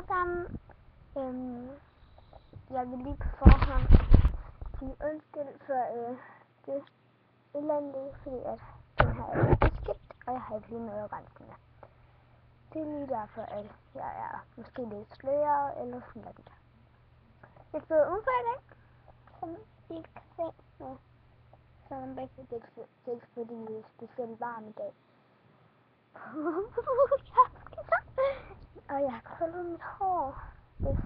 alle sammen. Jeg vil lige på forhånd sige undskyld for det elendige, fordi at den her er beskidt, og jeg har ikke lige noget at rense den med. Det er lige derfor, at jeg er måske lidt sløret eller sådan noget. Jeg sidder udenfor i dag, som I kan se med sådan begge. Det er ikke fordi det er specielt varmt i dag. Og jeg har krøllet mit hår, hvis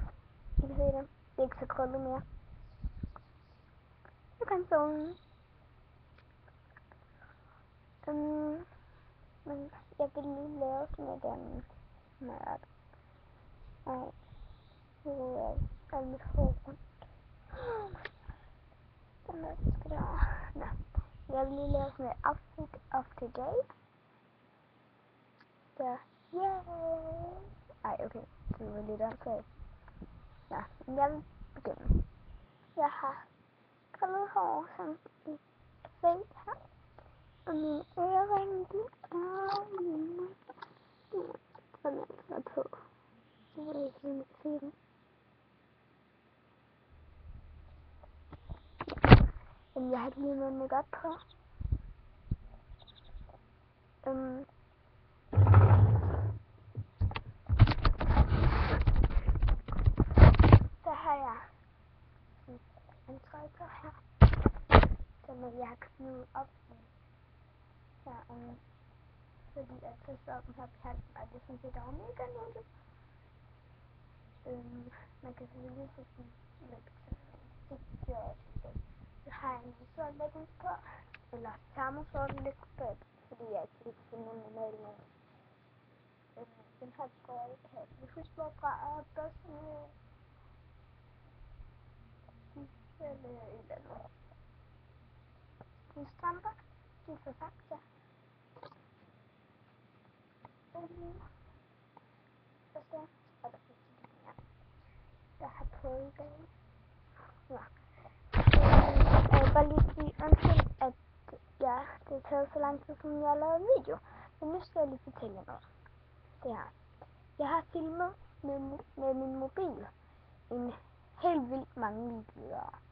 I kan se det. Det er ikke så krøllet mere. Så kan solen. Men jeg vil lige lave sådan et mørk. Nej, nu er mit hår rundt. Den skal der. Nå, jeg vil lige lave sådan et outfit of today. Der, yeah! Ej, okay, det var lidt åndssvagt. Nå, men jeg vil begynde. Jeg har krøllet hår, som I kan se her. Og mine øreringe, de er mine. Den er på. Jeg ved ikke, om I kan se den. Men jeg har ikke lige noget makeup på. Så har jeg en trøje på her, som jeg har knivet op her, fordi at så står den her på kanten, og det synes jeg, der var mega nuttet. Man kan selvfølgelig se den lidt det gør jeg ikke. Så har jeg en sort leggings på, eller termosort leggings på, fordi jeg ikke kan finde nogen normale nogen. Den her trøje kan jeg huske hvorfra, og bukserne eller et eller andet. De strømper, de er for Fakta. Og så er der her. Jeg har prøvet det. Ja. Jeg vil bare lige sige undskyld, at det har taget så lang tid, siden jeg har lavet en video. Men nu skal jeg lige fortælle jer noget. Det her. Jeg har filmet med min mobil en helt vildt mange videoer.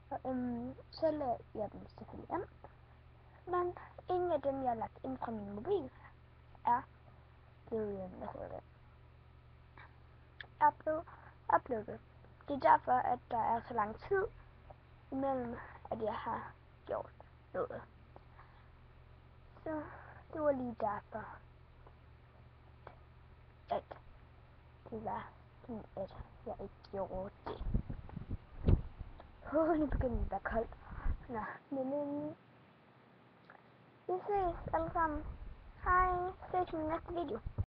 Og så lagde jeg dem selvfølgelig ind. Men ingen af dem, jeg har lagt ind fra min mobil, er blevet, uploadet. Det er derfor, at der er så lang tid imellem, at jeg har gjort noget. Så det var lige derfor, at det var sådan, at jeg ikke gjorde det. Nu begynder det at være koldt. Nå, men vi ses alle sammen. Hej, ses i min næste video.